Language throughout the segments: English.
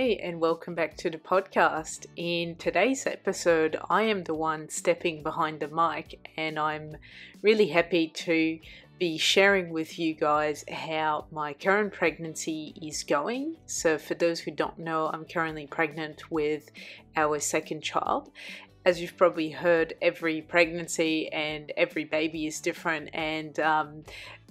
Hey, and welcome back to the podcast. In today's episode, I am the one stepping behind the mic, and I'm really happy to be sharing with you guys how my current pregnancy is going. So for those who don't know, I'm currently pregnant with our second child. As you've probably heard, every pregnancy and every baby is different, and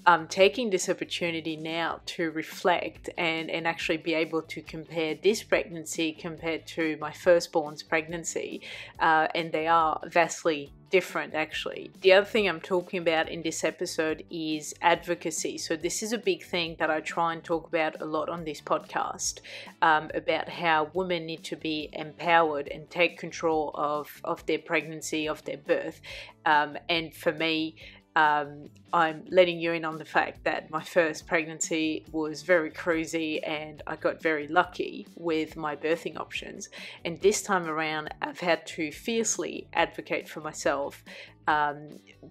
I'm taking this opportunity now to reflect and actually be able to compare this pregnancy compared to my firstborn's pregnancy, and they are vastly different actually. The other thing I'm talking about in this episode is advocacy. So this is a big thing that I try and talk about a lot on this podcast, about how women need to be empowered and take control of their pregnancy, of their birth. And for me, I'm letting you in on the fact that my first pregnancy was very cruisy and I got very lucky with my birthing options. And this time around, I've had to fiercely advocate for myself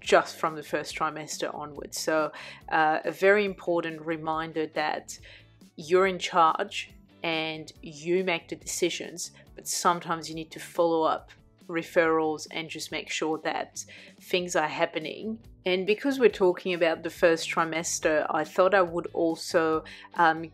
just from the first trimester onwards. So a very important reminder that you're in charge and you make the decisions, but sometimes you need to follow up referrals and just make sure that things are happening. And because we're talking about the first trimester, I thought I would also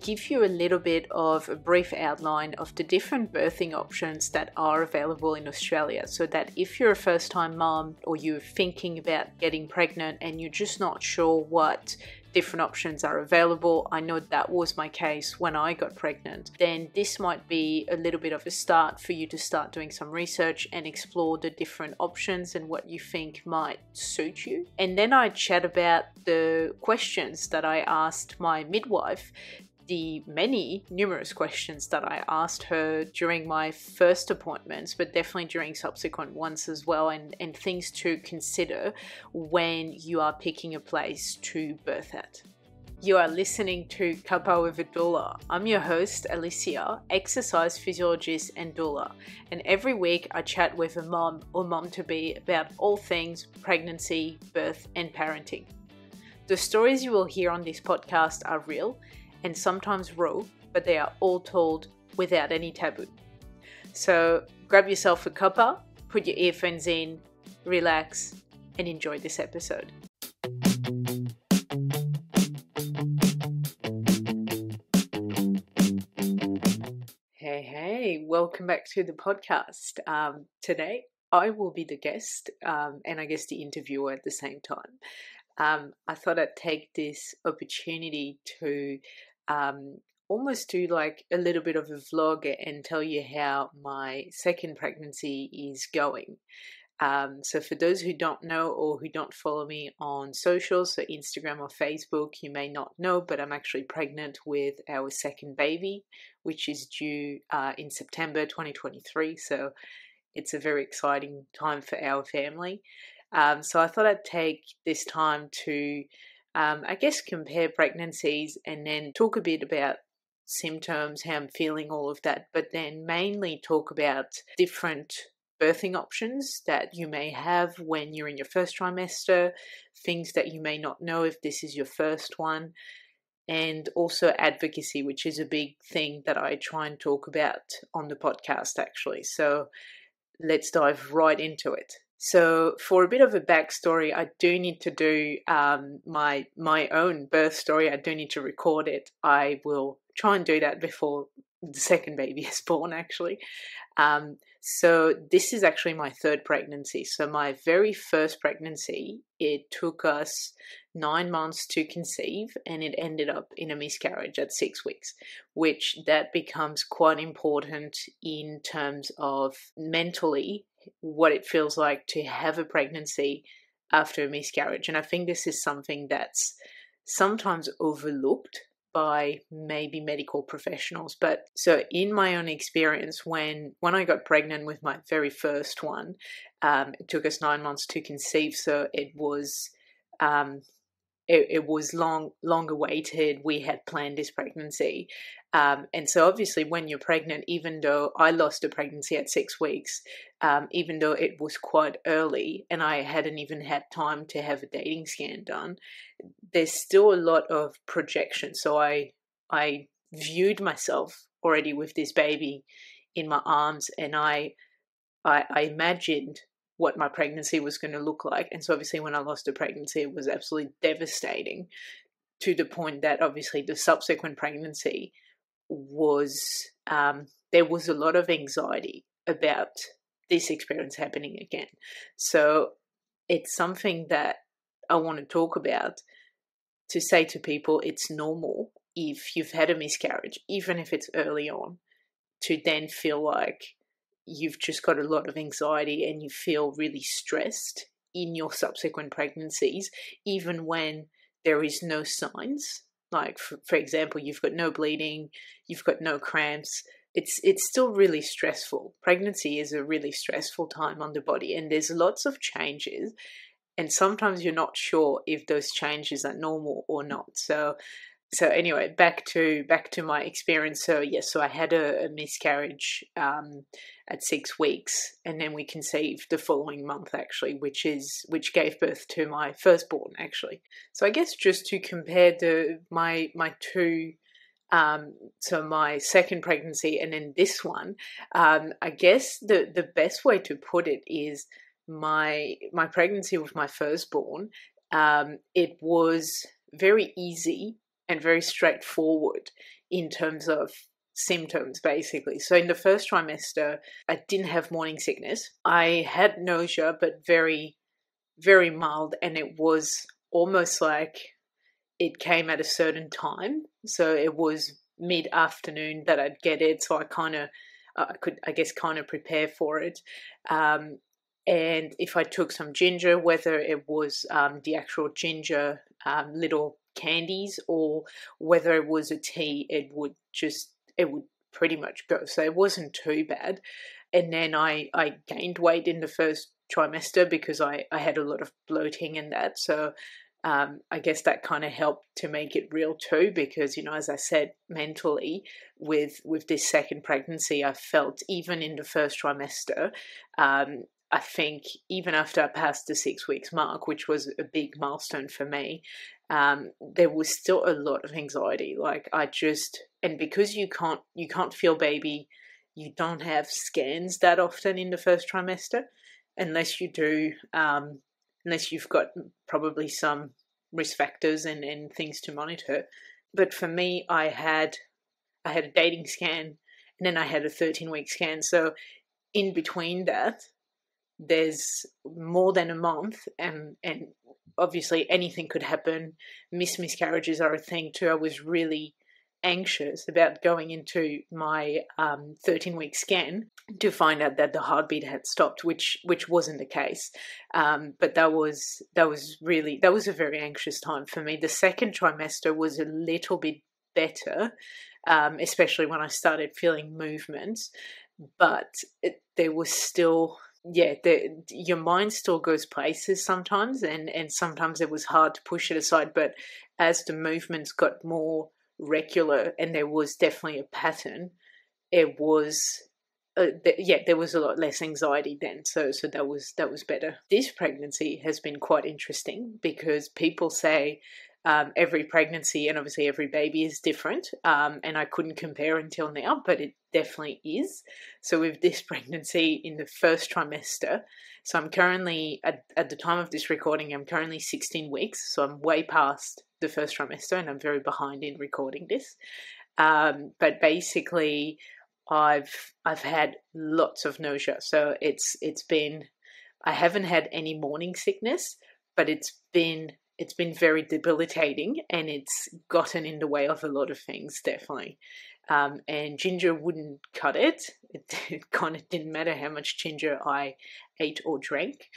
give you a little bit of a brief outline of the different birthing options that are available in Australia, so that if you're a first-time mom or you're thinking about getting pregnant and you're just not sure what different options are available, I know that was my case when I got pregnant, then this might be a little bit of a start for you to start doing some research and explore the different options and what you think might suit you. And then I chat about the questions that I asked my midwife, the numerous questions that I asked her during my first appointments, but definitely during subsequent ones as well, and things to consider when you are picking a place to birth at. You are listening to Cuppa with a Doula. I'm your host, Alicia, exercise physiologist and doula, and every week I chat with a mom or mom-to-be about all things pregnancy, birth, and parenting. The stories you will hear on this podcast are real and sometimes raw, but they are all told without any taboo. So grab yourself a cuppa, put your earphones in, relax, and enjoy this episode. Hey, welcome back to the podcast. Today I will be the guest, and I guess the interviewer at the same time. I thought I'd take this opportunity to almost do like a little bit of a vlog and tell you how my second pregnancy is going. So for those who don't know or who don't follow me on socials, so Instagram or Facebook, you may not know, but I'm actually pregnant with our second baby, which is due in September 2023. So it's a very exciting time for our family. So I thought I'd take this time to I guess compare pregnancies and then talk a bit about symptoms, how I'm feeling, all of that, but then mainly talk about different birthing options that you may have when you're in your first trimester, things that you may not know if this is your first one, and also advocacy, which is a big thing that I try and talk about on the podcast actually. So let's dive right into it. So for a bit of a backstory, I do need to do my own birth story. I do need to record it. I will try and do that before the second baby is born actually. So this is actually my third pregnancy. So my very first pregnancy, it took us 9 months to conceive and it ended up in a miscarriage at 6 weeks, which that becomes quite important in terms of mentally what it feels like to have a pregnancy after a miscarriage. And I think this is something that's sometimes overlooked by maybe medical professionals. But so in my own experience, when I got pregnant with my very first one, it took us 9 months to conceive. So it was long awaited. We had planned this pregnancy. And so obviously when you're pregnant, even though I lost a pregnancy at 6 weeks, even though it was quite early and I hadn't even had time to have a dating scan done, there's still a lot of projection. So I viewed myself already with this baby in my arms, and I imagined what my pregnancy was going to look like. And so obviously when I lost a pregnancy, it was absolutely devastating, to the point that obviously the subsequent pregnancy was, there was a lot of anxiety about this experience happening again. So it's something that I want to talk about, to say to people it's normal if you've had a miscarriage, even if it's early on, to then feel like you've just got a lot of anxiety and you feel really stressed in your subsequent pregnancies, even when there is no signs. Like, for example, you've got no bleeding, you've got no cramps. It's still really stressful. Pregnancy is a really stressful time on the body, and there's lots of changes, and sometimes you're not sure if those changes are normal or not. So anyway, back to my experience. So yes, so I had a miscarriage at 6 weeks, and then we conceived the following month, actually, which gave birth to my firstborn, actually. So I guess just to compare my two, so my second pregnancy and then this one, I guess the best way to put it is my pregnancy with my firstborn. It was very easy and very straightforward in terms of symptoms, basically. So in the first trimester, I didn't have morning sickness. I had nausea, but very, very mild, and it was almost like it came at a certain time. So it was mid-afternoon that I'd get it, so I could, I guess, kind of prepare for it. And if I took some ginger, whether it was the actual ginger little candies or whether it was a tea, it would pretty much go. So it wasn't too bad. And then I gained weight in the first trimester because I had a lot of bloating and that. So I guess that kind of helped to make it real too, because, as I said, mentally with this second pregnancy, I felt, even in the first trimester, I think even after I passed the 6 weeks mark, which was a big milestone for me, there was still a lot of anxiety. Like, and because you can't feel baby, you don't have scans that often in the first trimester, unless you do, unless you've got probably some risk factors and things to monitor. But for me, I had a dating scan, and then I had a 13-week scan. So in between that, there's more than a month, and obviously anything could happen. Miscarriages are a thing too. I was really anxious about going into my 13-week scan to find out that the heartbeat had stopped, which wasn't the case. But that was a very anxious time for me. The second trimester was a little bit better, especially when I started feeling movements, but there was still, your mind still goes places sometimes, and sometimes it was hard to push it aside. But as the movements got more regular and there was definitely a pattern, it was there was a lot less anxiety then. So that was better. This pregnancy has been quite interesting because people say every pregnancy and obviously every baby is different, and I couldn't compare until now, but it definitely is. So with this pregnancy in the first trimester, so I'm currently, at the time of this recording, I'm currently 16 weeks, so I'm way past the first trimester and I'm very behind in recording this. But basically, I've had lots of nausea. So it's been, I haven't had any morning sickness, but it's been very debilitating, and it's gotten in the way of a lot of things, definitely. And ginger wouldn't cut it. It kind of didn't matter how much ginger I ate or drank.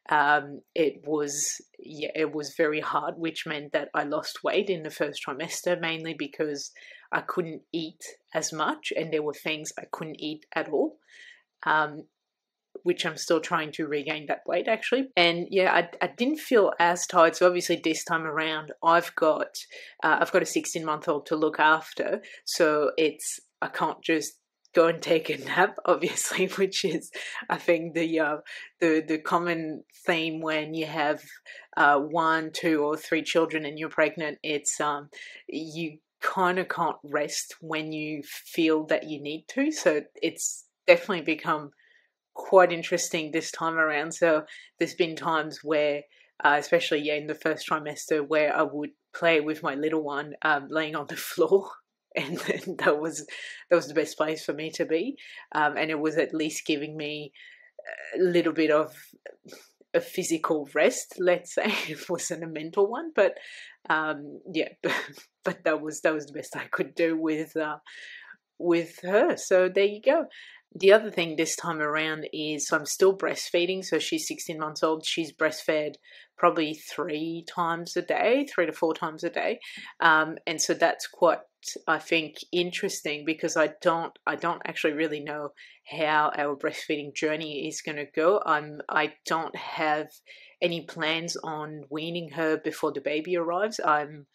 It was very hard, which meant that I lost weight in the first trimester, mainly because I couldn't eat as much, and there were things I couldn't eat at all. Which I'm still trying to regain that weight, actually. And I didn't feel as tired. So obviously this time around, I've got a 16-month-old to look after. So I can't just go and take a nap, obviously, which is, I think, the common theme when you have 1, 2, or 3 children and you're pregnant. It's you kind of can't rest when you feel that you need to. So it's definitely become quite interesting this time around. So there's been times where, especially in the first trimester, where I would play with my little one laying on the floor. And then that was the best place for me to be, and it was at least giving me a little bit of a physical rest, let's say. It wasn't a mental one, but yeah, but that was the best I could do with her. So there you go. The other thing this time around is, so I'm still breastfeeding. So she's 16 months old. She's breastfed probably 3 times a day, 3 to 4 times a day, and so that's quite, I think, interesting, because I don't actually really know how our breastfeeding journey is going to go. I don't have any plans on weaning her before the baby arrives. I'm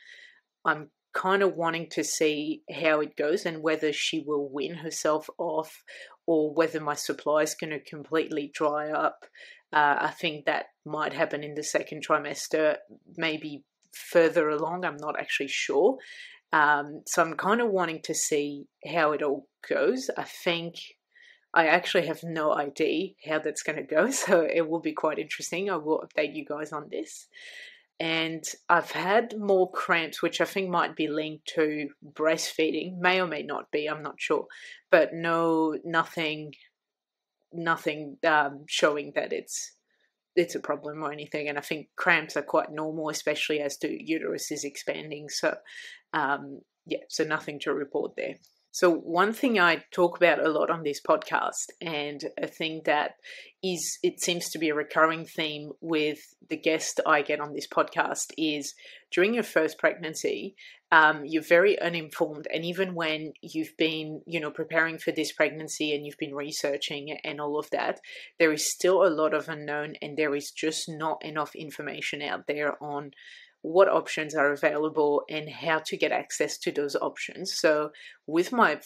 kind of wanting to see how it goes and whether she will wean herself off, or whether my supply is going to completely dry up. I think that might happen in the second trimester, maybe further along. I'm not actually sure. So I'm kind of wanting to see how it all goes. I actually have no idea how that's going to go, so it will be quite interesting. I will update you guys on this. And I've had more cramps, which I think might be linked to breastfeeding, may or may not be, I'm not sure, but nothing showing that it's a problem or anything. And I think cramps are quite normal, especially as the uterus is expanding. So yeah, so nothing to report there. So one thing I talk about a lot on this podcast, and a thing that it seems to be a recurring theme with the guest I get on this podcast, is during your first pregnancy, you're very uninformed. And even when you've been, preparing for this pregnancy and you've been researching and all of that, there is still a lot of unknown, and there is just not enough information out there on what options are available and how to get access to those options. So with my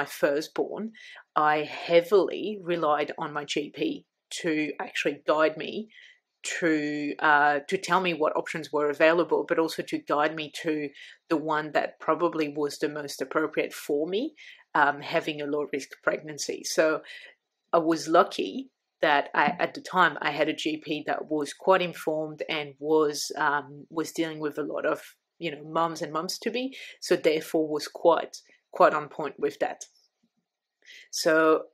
firstborn, I heavily relied on my GP to actually guide me to tell me what options were available, but also to guide me to the one that probably was the most appropriate for me, having a low risk pregnancy. So I was lucky that at the time I had a GP that was quite informed and was dealing with a lot of mums and mums to be, so therefore was quite on point with that. So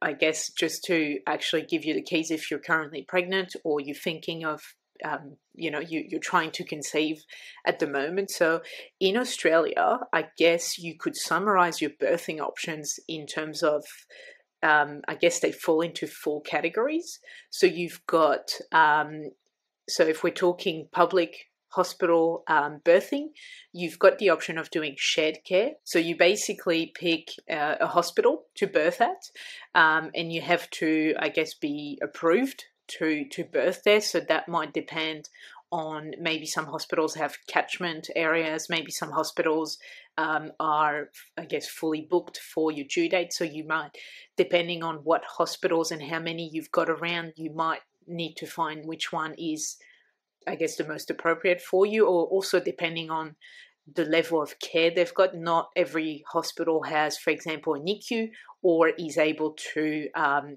I guess just to actually give you the keys, if you're currently pregnant or you're thinking of you're trying to conceive at the moment. So in Australia, I guess you could summarize your birthing options in terms of, I guess they fall into 4 categories. So you've got, so if we're talking public hospital birthing, you've got the option of doing shared care. So you basically pick a hospital to birth at, and you have to, I guess, be approved to birth there. So that might depend on, maybe some hospitals have catchment areas, maybe some hospitals are, I guess, fully booked for your due date. So you might, depending on what hospitals and how many you've got around, you might need to find which one is, I guess, the most appropriate for you, or also depending on the level of care they've got. Not every hospital has, for example, a NICU, or is able to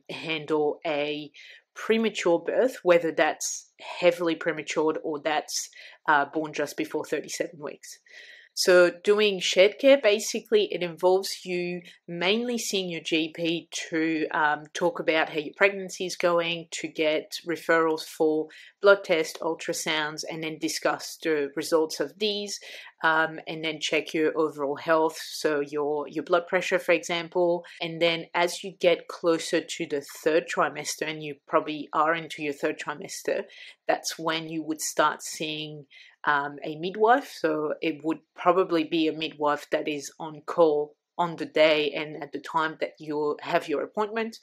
handle a premature birth, whether that's heavily prematured or that's born just before 37 weeks. So doing shared care, basically it involves you mainly seeing your GP to talk about how your pregnancy is going, to get referrals for blood tests, ultrasounds, and then discuss the results of these, and then check your overall health, so your blood pressure, for example. And then as you get closer to the 3rd trimester, and you probably are into your 3rd trimester, that's when you would start seeing a midwife. So it would probably be a midwife that is on call on the day and at the time that you have your appointment,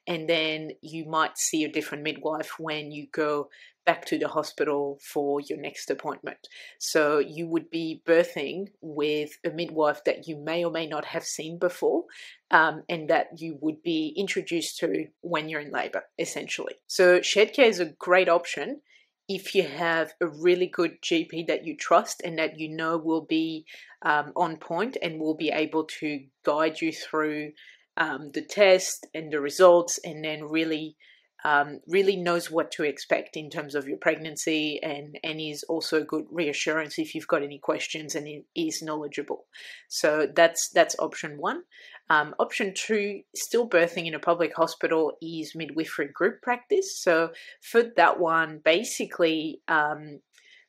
and then you might see a different midwife when you go back to the hospital for your next appointment. So you would be birthing with a midwife that you may or may not have seen before, and that you would be introduced to when you're in labor, essentially. So shared care is a great option if you have a really good GP that you trust and that you know will be on point and will be able to guide you through the test and the results, and then really knows what to expect in terms of your pregnancy, and is also good reassurance if you've got any questions, and is knowledgeable. So that's option one. Option two, still birthing in a public hospital, is midwifery group practice. So for that one, basically,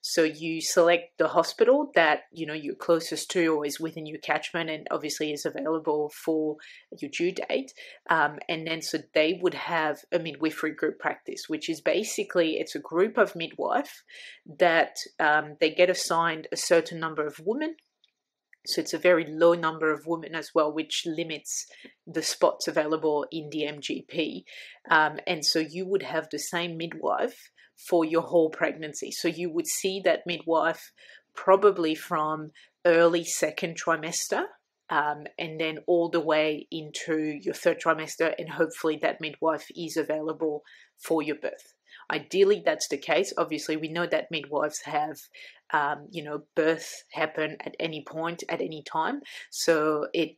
so you select the hospital that you're closest to or is within your catchment, and obviously is available for your due date. And then so they would have a midwifery group practice, which is basically, it's a group of midwife that they get assigned a certain number of women. So it's a very low number of women as well, which limits the spots available in the MGP. And so you would have the same midwife for your whole pregnancy. So you would see that midwife probably from early second trimester, and then all the way into your third trimester, and hopefully that midwife is available for your birth. Ideally, that's the case. Obviously, we know that midwives have, birth happen at any point, at any time. So it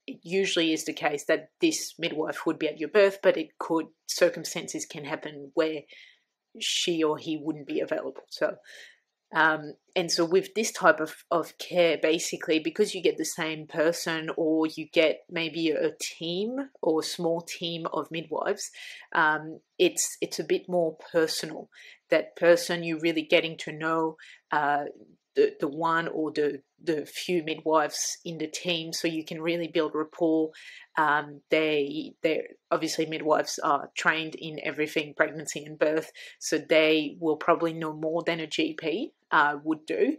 usually is the case that this midwife would be at your birth, but circumstances can happen where she or he wouldn't be available. So and so with this type of care, basically, because you get the same person, or you get maybe a team or a small team of midwives, it's a bit more personal. That person, you're really getting to know the one or the few midwives in the team, so you can really build rapport. They're obviously, midwives are trained in everything pregnancy and birth, so they will probably know more than a GP would do,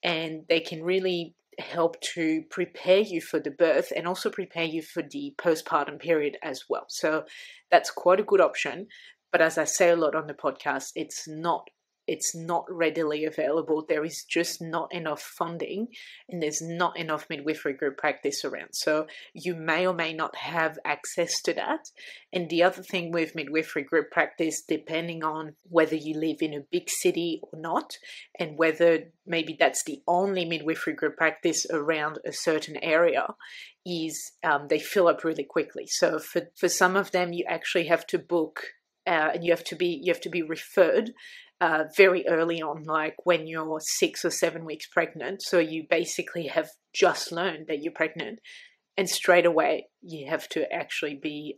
and they can really help to prepare you for the birth and also prepare you for the postpartum period as well. So that's quite a good option. But as I say a lot on the podcast, it's not readily available. There is just not enough funding, and there's not enough midwifery group practice around. So you may or may not have access to that. And the other thing with midwifery group practice, depending on whether you live in a big city or not, and whether maybe that's the only midwifery group practice around a certain area, is they fill up really quickly. So for some of them, you actually have to book, and you have to be referred very early on, like when you're 6 or 7 weeks pregnant. So you basically have just learned that you're pregnant, and straight away you have to actually be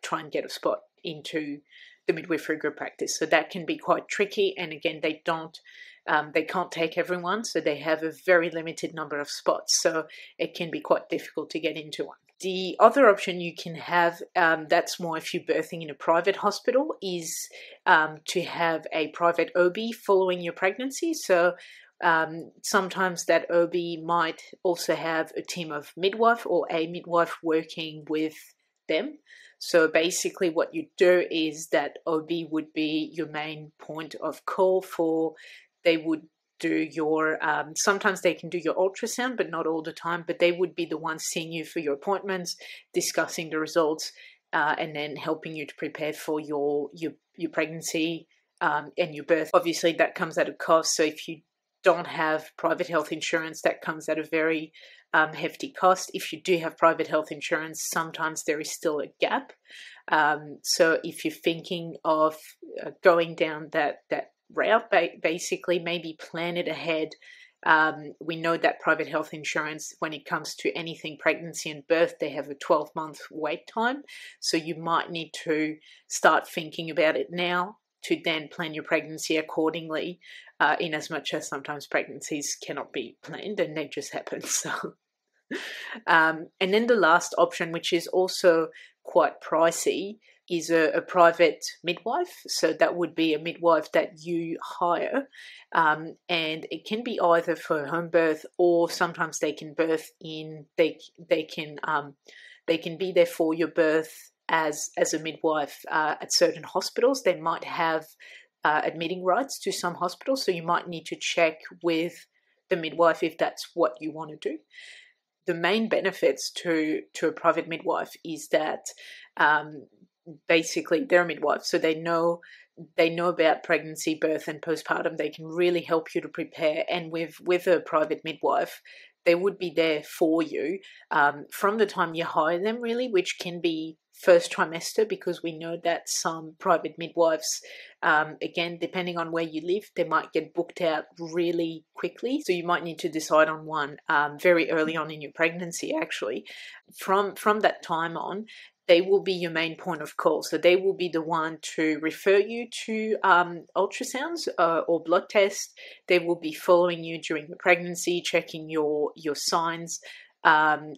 try and get a spot into the midwifery group practice. So that can be quite tricky. And again, they can't take everyone, so they have a very limited number of spots. So it can be quite difficult to get into one. The other option you can have, that's more if you're birthing in a private hospital, is to have a private OB following your pregnancy. So sometimes that OB might also have a team of midwife or a midwife working with them. So basically what you do is that OB would be your main point of call for. They would do your, sometimes they can do your ultrasound, but not all the time, but they would be the ones seeing you for your appointments, discussing the results, and then helping you to prepare for your pregnancy and your birth. Obviously that comes at a cost. So if you don't have private health insurance, that comes at a very hefty cost. If you do have private health insurance, sometimes there is still a gap. So if you're thinking of going down that route, basically maybe plan it ahead. We know that private health insurance, when it comes to anything pregnancy and birth, they have a 12-month wait time. So you might need to start thinking about it now to then plan your pregnancy accordingly, in as much as sometimes pregnancies cannot be planned and they just happen. So, and then the last option, which is also quite pricey, is a private midwife. So that would be a midwife that you hire, and it can be either for home birth, or sometimes they can birth in. They can be there for your birth as a midwife at certain hospitals. They might have admitting rights to some hospitals, so you might need to check with the midwife if that's what you want to do. The main benefits to a private midwife is that basically they're a midwife, so they know they know about pregnancy, birth, and postpartum. They can really help you to prepare. And with a private midwife, they would be there for you from the time you hire them, really, which can be first trimester, because we know that some private midwives, again, depending on where you live, they might get booked out really quickly. So you might need to decide on one very early on in your pregnancy, actually. From that time on, they will be your main point of call. So they will be the one to refer you to ultrasounds or blood tests. They will be following you during the pregnancy, checking your signs,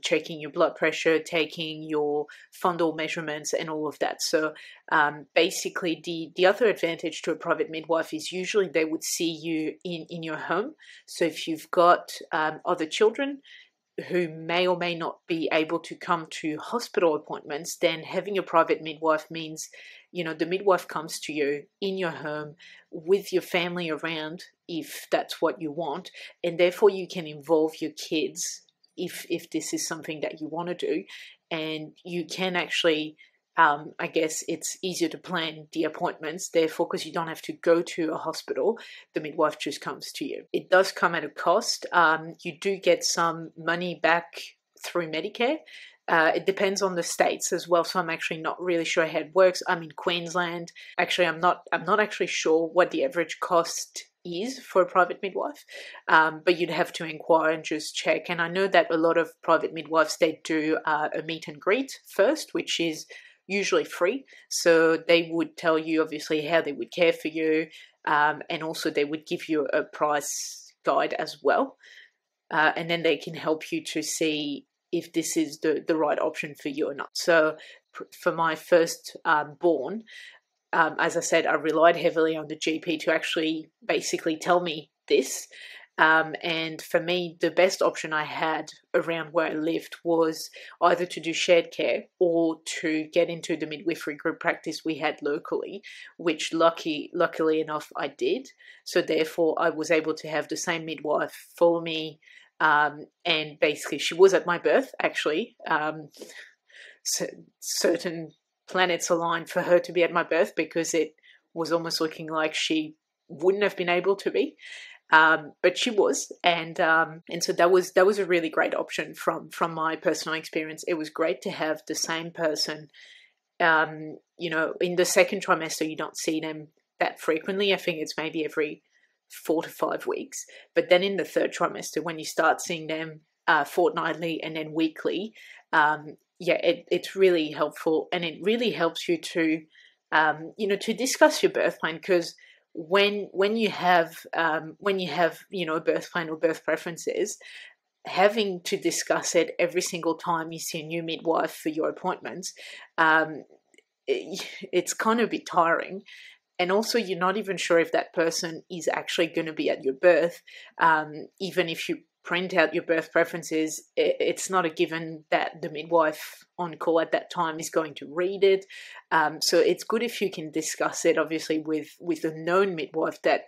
checking your blood pressure, taking your fundal measurements, and all of that. So basically, the other advantage to a private midwife is usually they would see you in your home. So if you've got other children who may or may not be able to come to hospital appointments, then having a private midwife means, the midwife comes to you in your home with your family around, if that's what you want, and therefore you can involve your kids if this is something that you want to do, and you can actually I guess it's easier to plan the appointments, therefore, because you don't have to go to a hospital. The midwife just comes to you. It does come at a cost. You do get some money back through Medicare. It depends on the states as well, so I'm actually not really sure how it works. I'm in Queensland. Actually, I'm not actually sure what the average cost is for a private midwife, but you'd have to inquire and just check. And I know that a lot of private midwives, they do a meet and greet first, which is usually free. So they would tell you obviously how they would care for you, and also they would give you a price guide as well, and then they can help you to see if this is the right option for you or not. So for my first born, as I said, I relied heavily on the GP to actually basically tell me this. And for me, the best option I had around where I lived was either to do shared care or to get into the midwifery group practice we had locally, which luckily enough I did. So therefore, I was able to have the same midwife follow me, and basically she was at my birth, actually. Certain planets aligned for her to be at my birth, because it was almost looking like she wouldn't have been able to be. But she was, and so that was a really great option from my personal experience. It was great to have the same person. In the second trimester, you don't see them that frequently. I think it's maybe every 4 to 5 weeks. But then in the third trimester, when you start seeing them fortnightly and then weekly, it's really helpful, and it really helps you to to discuss your birth plan, because when you have a birth plan or birth preferences, having to discuss it every single time you see a new midwife for your appointments, it's kind of a bit tiring. And also, you're not even sure if that person is actually going to be at your birth. Even if you print out your birth preferences, it's not a given that the midwife on call at that time is going to read it. So it's good if you can discuss it, obviously, with a known midwife, that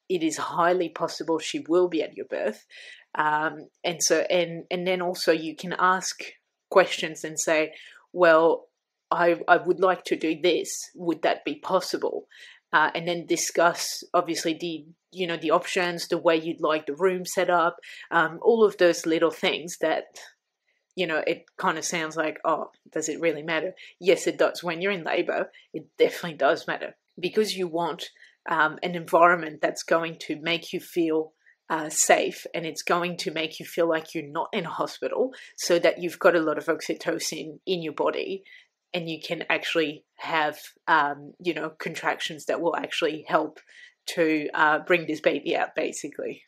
it is highly possible she will be at your birth. And then also you can ask questions and say, well, I would like to do this. Would that be possible? And then discuss, obviously, the options, the way you'd like the room set up, all of those little things that, it kind of sounds like, oh, does it really matter? Yes, it does. When you're in labor, it definitely does matter, because you want an environment that's going to make you feel safe, and it's going to make you feel like you're not in a hospital, so that you've got a lot of oxytocin in your body, and you can actually have, contractions that will actually help to bring this baby out, basically.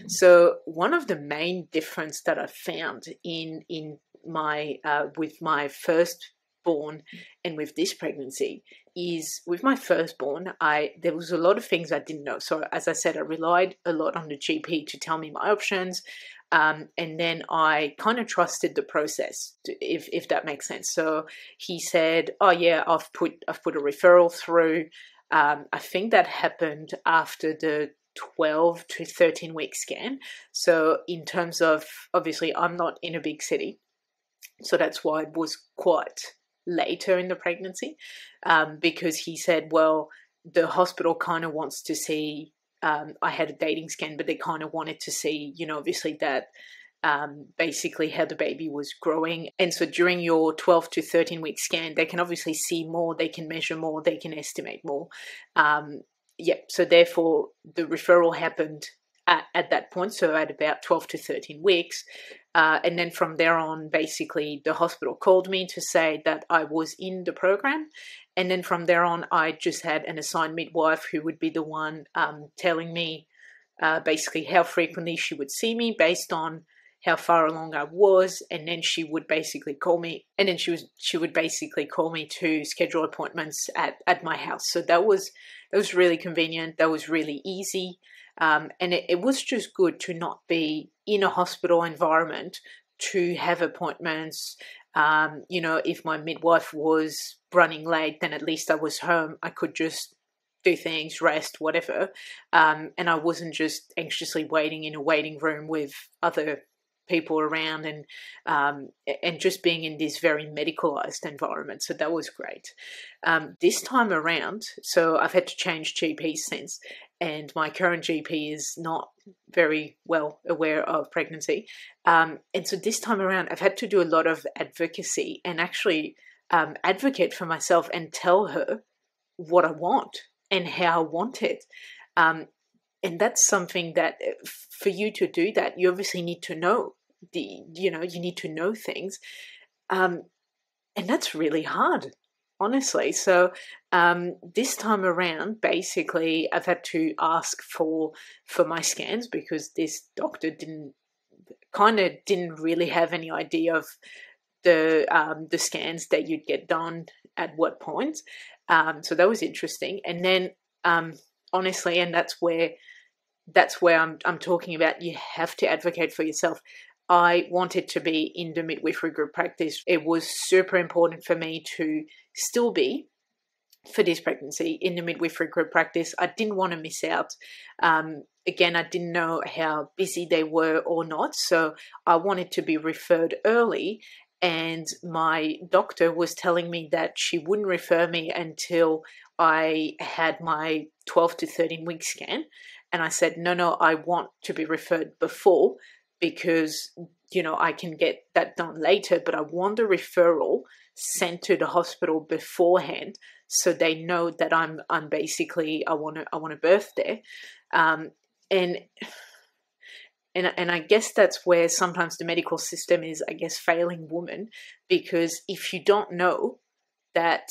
So one of the main difference that I found in my with my firstborn and with this pregnancy is, with my firstborn, there was a lot of things I didn't know. So as I said, I relied a lot on the GP to tell me my options. And then I kind of trusted the process, if that makes sense. So he said, "Oh yeah, I've put a referral through." I think that happened after the 12 to 13 week scan. So in terms of, obviously, I'm not in a big city, so that's why it was quite later in the pregnancy, because he said, well, the hospital kind of wants to see, I had a dating scan, but they kind of wanted to see, obviously that basically how the baby was growing. And so during your 12 to 13 week scan, they can obviously see more, they can measure more, they can estimate more. So therefore the referral happened at that point, so at about 12 to 13 weeks. And then from there on, basically the hospital called me to say that I was in the program. And then from there on, I just had an assigned midwife who would be the one telling me basically how frequently she would see me based on how far along I was. And then she would basically call me, and then she would basically call me to schedule appointments at my house. So that was really convenient. That was really easy. And it was just good to not be in a hospital environment, to have appointments. If my midwife was running late, then at least I was home. I could just do things, rest, whatever. And I wasn't just anxiously waiting in a waiting room with other people around, and just being in this very medicalized environment. So that was great. This time around, so I've had to change GPs since, and my current GP is not very well aware of pregnancy. And so this time around, I've had to do a lot of advocacy and actually advocate for myself and tell her what I want and how I want it. And that's something that for you to do that, you obviously need to know you need to know things. And that's really hard, honestly. So this time around, basically, I've had to ask for my scans because this doctor didn't really have any idea of the scans that you'd get done at what point. So that was interesting. And then honestly, and that's where I'm talking about, you have to advocate for yourself. I wanted to be in the midwifery group practice. It was super important for me to still be, for this pregnancy, in the midwifery group practice. I didn't want to miss out. Again, I didn't know how busy they were or not, so I wanted to be referred early. And my doctor was telling me that she wouldn't refer me until I had my 12 to 13 week scan. And I said, no, I want to be referred before, because, I can get that done later, but I want a referral sent to the hospital beforehand so they know that I'm basically, I want to birth there. And I guess that's where sometimes the medical system is, I guess, failing women, because if you don't know that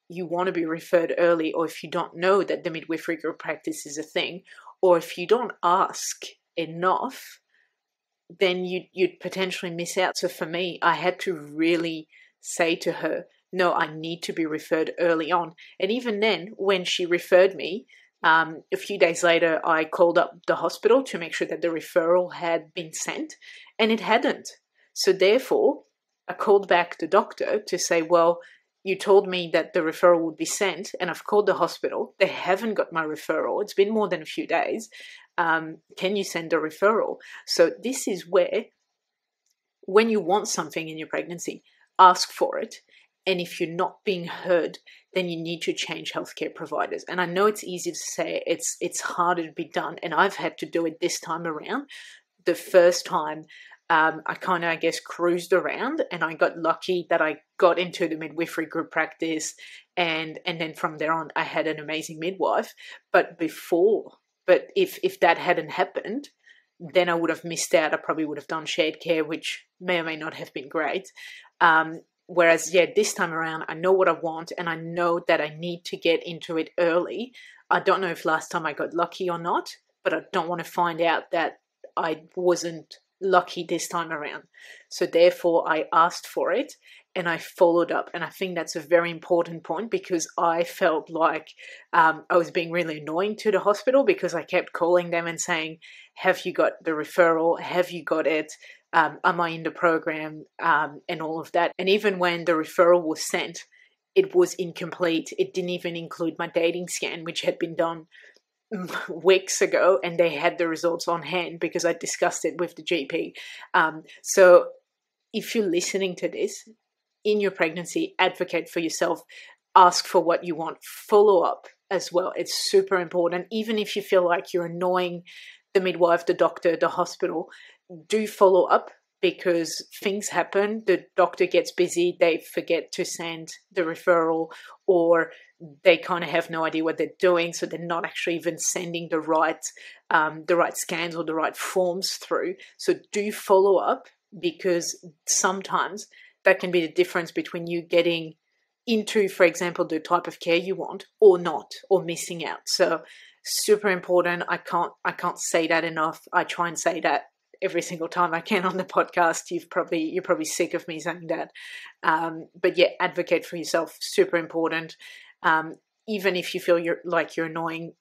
you want to be referred early, or if you don't know that the midwifery group practice is a thing, or if you don't ask enough, then you'd potentially miss out. So for me, I had to really say to her, no, I need to be referred early on. And even then, when she referred me, a few days later, I called up the hospital to make sure that the referral had been sent, and it hadn't. So therefore, I called back the doctor to say, well, you told me that the referral would be sent, and I've called the hospital. They haven't got my referral. It's been more than a few days. Can you send a referral? So this is where, when you want something in your pregnancy, ask for it. And if you're not being heard, then you need to change healthcare providers. And I know it's easy to say, it's harder to be done. And I've had to do it this time around. The first time, I kind of, I guess, cruised around, and I got lucky that I got into the midwifery group practice. And then from there on, I had an amazing midwife. But if that hadn't happened, then I would have missed out. I probably would have done shared care, which may or may not have been great. Whereas, this time around, I know what I want, and I know that I need to get into it early. I don't know if last time I got lucky or not, but I don't want to find out that I wasn't lucky this time around. So therefore, I asked for it and I followed up. And I think that's a very important point, because I felt like I was being really annoying to the hospital, because I kept calling them and saying, have you got the referral? Have you got it? Am I in the program? And all of that. And even when the referral was sent, it was incomplete. It didn't even include my dating scan, which had been done weeks ago, and they had the results on hand because I discussed it with the GP. So if you're listening to this, in your pregnancy, advocate for yourself, ask for what you want, follow up. as well. It's super important. Even if you feel like you're annoying the midwife, the doctor, the hospital, do follow up, because things happen. The doctor gets busy, they forget to send the referral, or they kind of have no idea what they're doing, so they're not actually even sending the right scans or the right forms through. So do follow up, because sometimes that can be the difference between you getting into, for example, the type of care you want or not, or missing out. So super important. I can't say that enough. I try and say that every single time I can on the podcast. You're probably sick of me saying that. But yeah, advocate for yourself. Super important. Even if you feel you're annoying,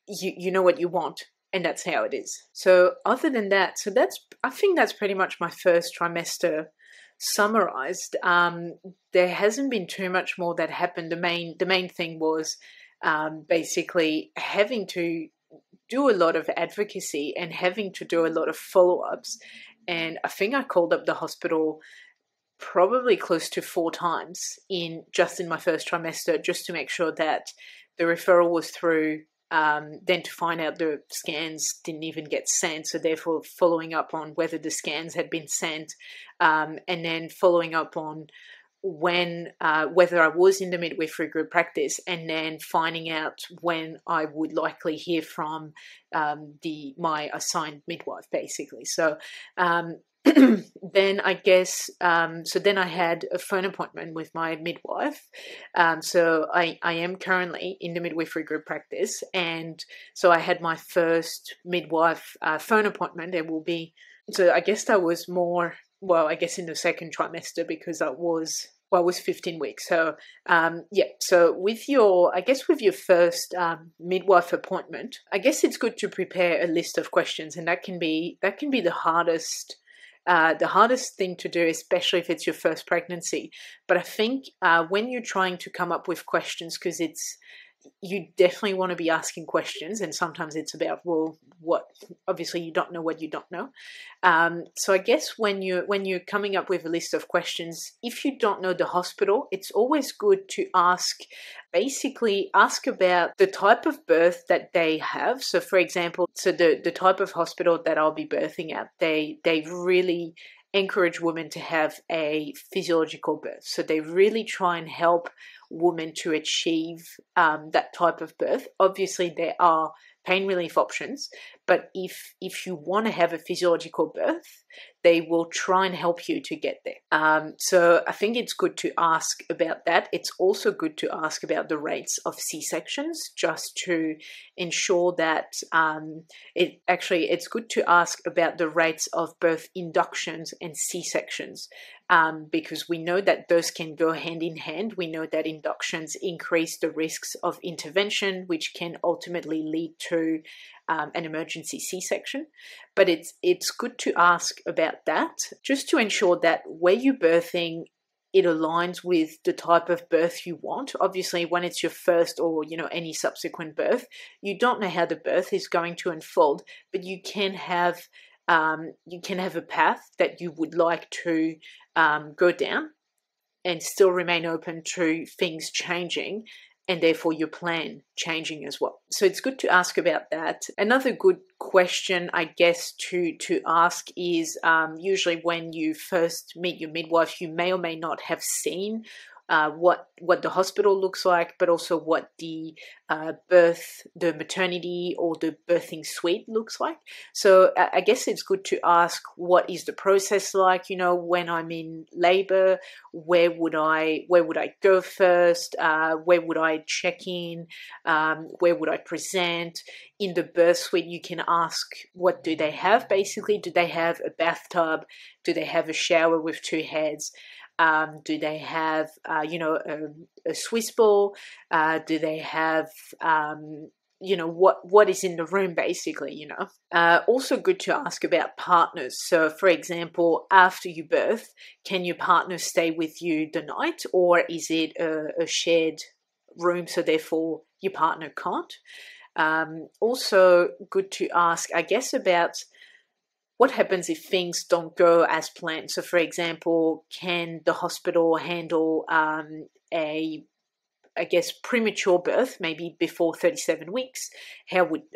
you know what you want, and that's how it is. So other than that, I think that's pretty much my first trimester summarized. There hasn't been too much more that happened. The main thing was basically having to do a lot of advocacy and having to do a lot of follow-ups. And I think I called up the hospital probably close to 4 times in my first trimester, just to make sure that the referral was through, then to find out the scans didn't even get sent, so therefore following up on whether the scans had been sent, and then following up on whether I was in the midwifery group practice, and then finding out when I would likely hear from my assigned midwife, basically. So then I guess then I had a phone appointment with my midwife. So I am currently in the midwifery group practice, and so I had my first midwife phone appointment. So I guess that was more, well, I guess in the second trimester, because I was 15 weeks. So so with your first midwife appointment, I guess it's good to prepare a list of questions, and that can be the hardest thing to do, especially if it's your first pregnancy. But I think when you're trying to come up with questions, because you definitely want to be asking questions, and sometimes it's about, well, what, obviously you don't know what you don't know. So I guess when you're coming up with a list of questions, if you don't know the hospital, it's always good to ask about the type of birth that they have. So for example, the type of hospital that I'll be birthing at, they really encourage women to have a physiological birth. So they really try and help women to achieve that type of birth. Obviously, there are pain relief options, but if you want to have a physiological birth, they will try and help you to get there. So I think it's good to ask about that. It's also good to ask about the rates of C-sections, just to ensure that it's good to ask about the rates of both inductions and C-sections, because we know that those can go hand in hand. We know that inductions increase the risks of intervention, which can ultimately lead to an emergency C-section. But it's good to ask about that, just to ensure that where you're birthing, it aligns with the type of birth you want. Obviously, when it's your first or any subsequent birth, you don't know how the birth is going to unfold, but you can have a path that you would like to go down, and still remain open to things changing, and therefore your plan changing as well. So it's good to ask about that. Another good question, I guess, to ask is usually when you first meet your midwife, you may or may not have seen what the hospital looks like, but also what the maternity or the birthing suite looks like. So I guess it's good to ask, what is the process like? When I'm in labor, where would I go first? Where would I check in? Where would I present? In the birth suite, you can ask, what do they have? Basically, do they have a bathtub? Do they have a shower with 2 heads? Do they have, a Swiss ball? Do they have, what is in the room, basically, Also good to ask about partners. So, for example, after you birth, can your partner stay with you the night, or is it a shared room, so therefore your partner can't? Also good to ask, I guess, about what happens if things don't go as planned. So, for example, can the hospital handle a I guess, premature birth, maybe before 37 weeks,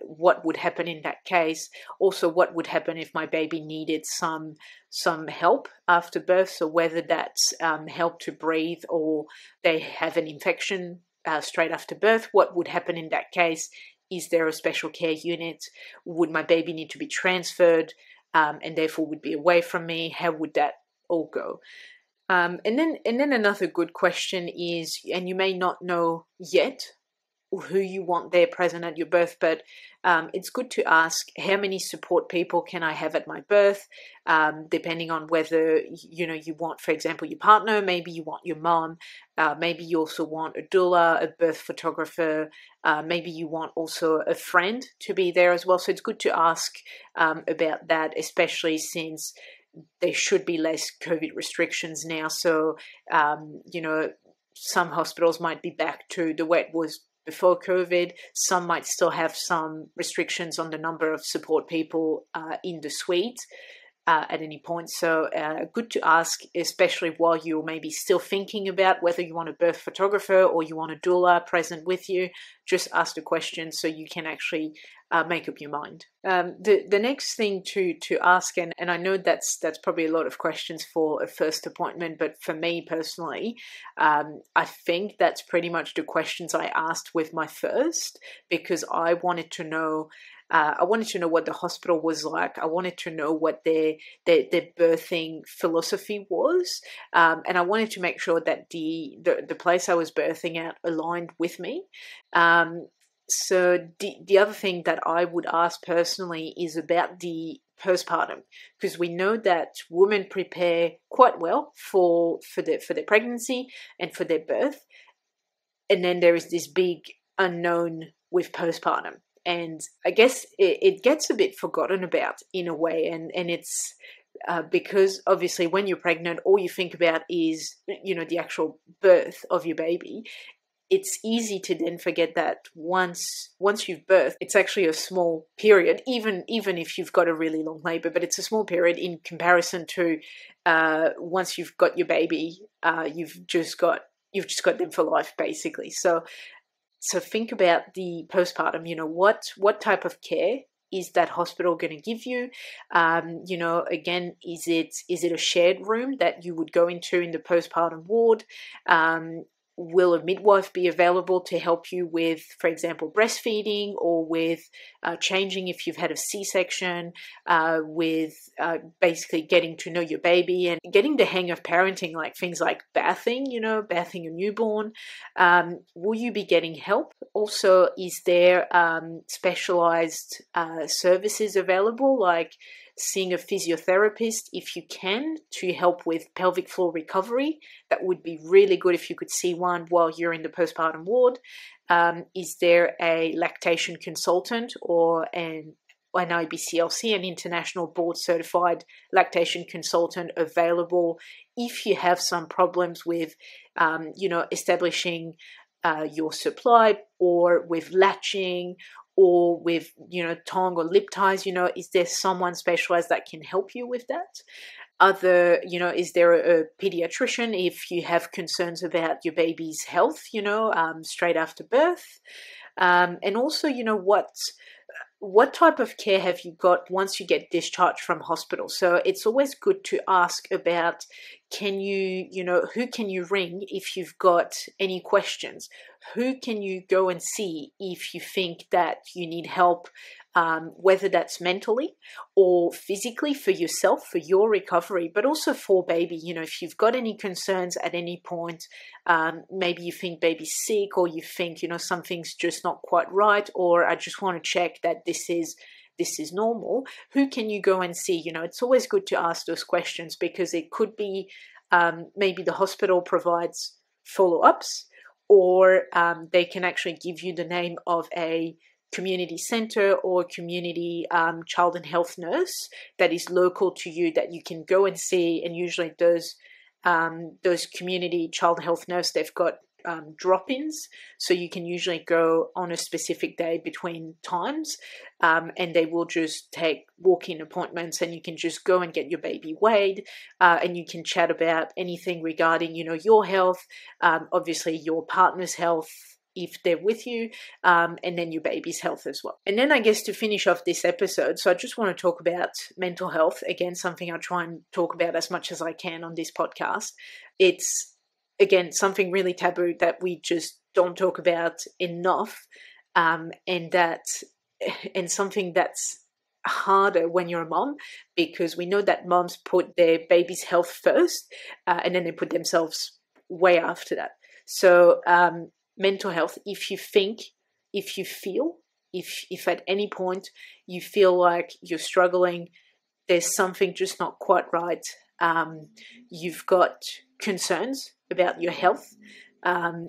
what would happen in that case? Also, what would happen if my baby needed some help after birth? So whether that's help to breathe or they have an infection straight after birth, what would happen in that case? Is there a special care unit? Would my baby need to be transferred and therefore would be away from me? How would that all go? And then another good question is, and you may not know yet who you want there present at your birth, but it's good to ask, how many support people can I have at my birth? Depending on whether you want, for example, your partner, maybe you want your mom, maybe you also want a doula, a birth photographer, maybe you want also a friend to be there as well. So it's good to ask about that, especially since there should be less COVID restrictions now. So, some hospitals might be back to the way it was before COVID. Some might still have some restrictions on the number of support people in the suite at any point. So good to ask, especially while you're maybe still thinking about whether you want a birth photographer or you want a doula present with you. Just ask the question so you can actually make up your mind. The next thing to ask, and I know that's probably a lot of questions for a first appointment, but for me personally, I think that's pretty much the questions I asked with my first, because I wanted to know what the hospital was like. I wanted to know what their birthing philosophy was, and I wanted to make sure that the place I was birthing at aligned with me. So the other thing that I would ask personally is about the postpartum, because we know that women prepare quite well for their pregnancy and for their birth, and then there is this big unknown with postpartum. And I guess it gets a bit forgotten about in a way, and it's because obviously when you're pregnant, all you think about is the actual birth of your baby. It's easy to then forget that once you've birthed, it's actually a small period, even if you've got a really long labor, but it's a small period in comparison to once you've got your baby, you've just got them for life, basically. So think about the postpartum. What type of care is that hospital going to give you? Again, is it a shared room that you would go into in the postpartum ward? Will a midwife be available to help you with, for example, breastfeeding, or with changing if you've had a C-section, with basically getting to know your baby and getting the hang of parenting, like things like bathing a newborn? Will you be getting help? Also, is there specialized services available, like seeing a physiotherapist if you can, to help with pelvic floor recovery? That would be really good if you could see one while you're in the postpartum ward. Is there a lactation consultant or an IBCLC, an international board certified lactation consultant, available if you have some problems with establishing your supply, or with latching, or with tongue or lip ties? Is there someone specialized that can help you with that? Is there a pediatrician if you have concerns about your baby's health, straight after birth? And also, what type of care have you got once you get discharged from hospital? So it's always good to ask about, who can you ring if you've got any questions? Who can you go and see if you think that you need help, whether that's mentally or physically, for yourself, for your recovery, but also for baby? If you've got any concerns at any point, maybe you think baby's sick, or you think, something's just not quite right, or I just want to check that this is normal. Who can you go and see? It's always good to ask those questions, because it could be maybe the hospital provides follow-ups, or they can actually give you the name of a community center or community child and health nurse that is local to you, that you can go and see. And usually those community child health nurse, they've got drop-ins, so you can usually go on a specific day between times, and they will just take walk-in appointments, and you can just go and get your baby weighed, and you can chat about anything regarding, your health, obviously your partner's health, if they're with you, and then your baby's health as well. And then I guess to finish off this episode, so I just want to talk about mental health. Again, something I try and talk about as much as I can on this podcast. It's, again, something really taboo that we just don't talk about enough, and something that's harder when you're a mom, because we know that moms put their baby's health first, and then they put themselves way after that. So mental health, if at any point you feel like you're struggling, there's something just not quite right, you've got concerns about your health,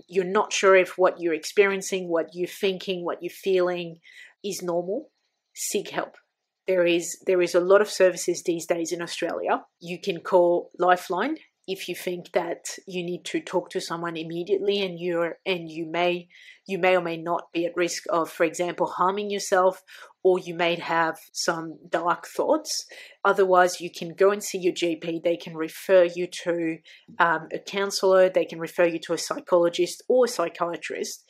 you're not sure if what you're experiencing, what you're thinking, what you're feeling is normal, seek help. There is a lot of services these days in Australia. You can call Lifeline if you think that you need to talk to someone immediately, and you may or may not be at risk of, for example, harming yourself, or you may have some dark thoughts. Otherwise, you can go and see your GP. They can refer you to a counsellor. They can refer you to a psychologist or a psychiatrist.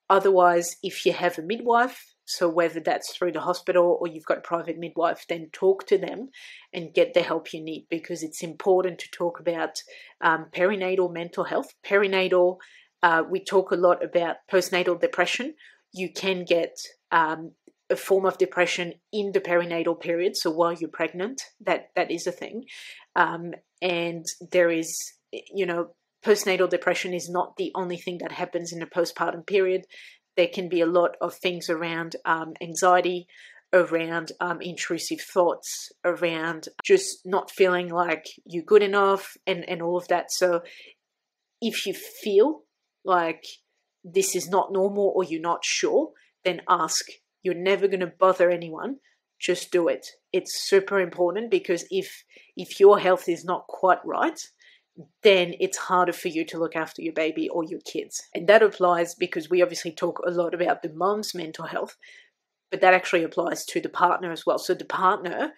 Otherwise, if you have a midwife, so whether that's through the hospital or you've got a private midwife, then talk to them and get the help you need, because it's important to talk about perinatal mental health. Perinatal, we talk a lot about postnatal depression. You can get a form of depression in the perinatal period, so while you're pregnant, that is a thing. And there is, postnatal depression is not the only thing that happens in the postpartum period. There can be a lot of things around anxiety, around intrusive thoughts, around just not feeling like you're good enough, and all of that. So if you feel like this is not normal or you're not sure, then ask. You're never going to bother anyone. Just do it. It's super important, because if your health is not quite right, then it's harder for you to look after your baby or your kids. And that applies, because we obviously talk a lot about the mom's mental health, but that actually applies to the partner as well. So the partner,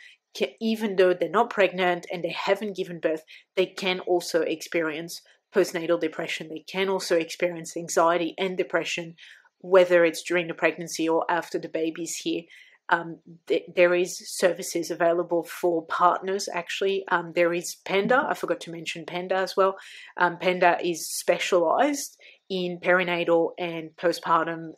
even though they're not pregnant and they haven't given birth, they can also experience postnatal depression. They can also experience anxiety and depression, whether it's during the pregnancy or after the baby's here. There is services available for partners, actually. There is Panda. I forgot to mention Panda as well. Panda is specialized in perinatal and postpartum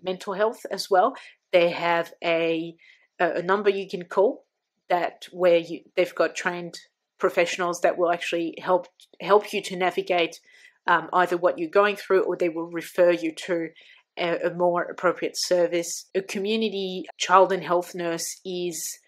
mental health as well. They have a number you can call they've got trained professionals that will actually help you to navigate either what you're going through, or they will refer you to a more appropriate service. A community child and health nurse is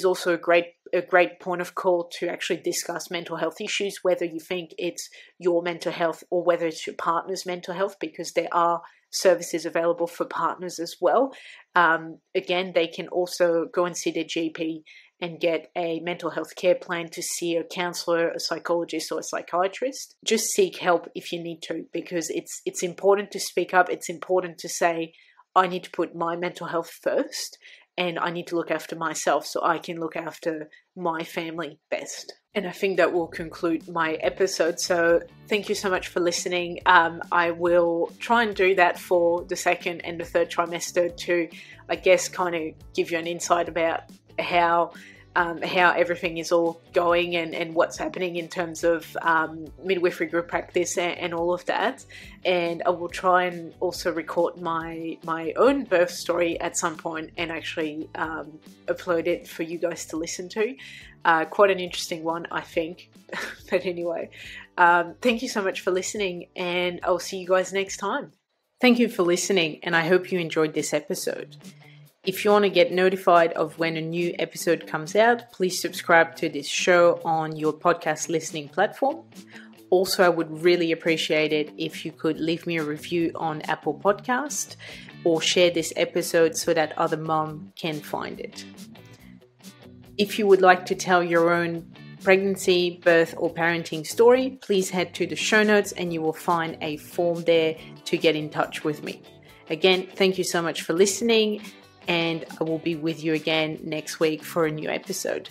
also a great point of call to actually discuss mental health issues, whether you think it's your mental health or whether it's your partner's mental health, because there are services available for partners as well. Again, they can also go and see their GP and get a mental health care plan to see a counsellor, a psychologist, or a psychiatrist. Just seek help if you need to, because it's important to speak up. It's important to say, I need to put my mental health first, and I need to look after myself so I can look after my family best. And I think that will conclude my episode. So thank you so much for listening. I will try and do that for the second and the third trimester to, I guess, kind of give you an insight about how everything is all going and what's happening in terms of midwifery group practice and all of that. And I will try and also record my own birth story at some point and actually upload it for you guys to listen to. Quite an interesting one, I think. But anyway, thank you so much for listening, and I'll see you guys next time. Thank you for listening, and I hope you enjoyed this episode. If you want to get notified of when a new episode comes out, please subscribe to this show on your podcast listening platform. Also, I would really appreciate it if you could leave me a review on Apple Podcast or share this episode so that other moms can find it. If you would like to tell your own pregnancy, birth, or parenting story, please head to the show notes and you will find a form there to get in touch with me. Again, thank you so much for listening, and I will be with you again next week for a new episode.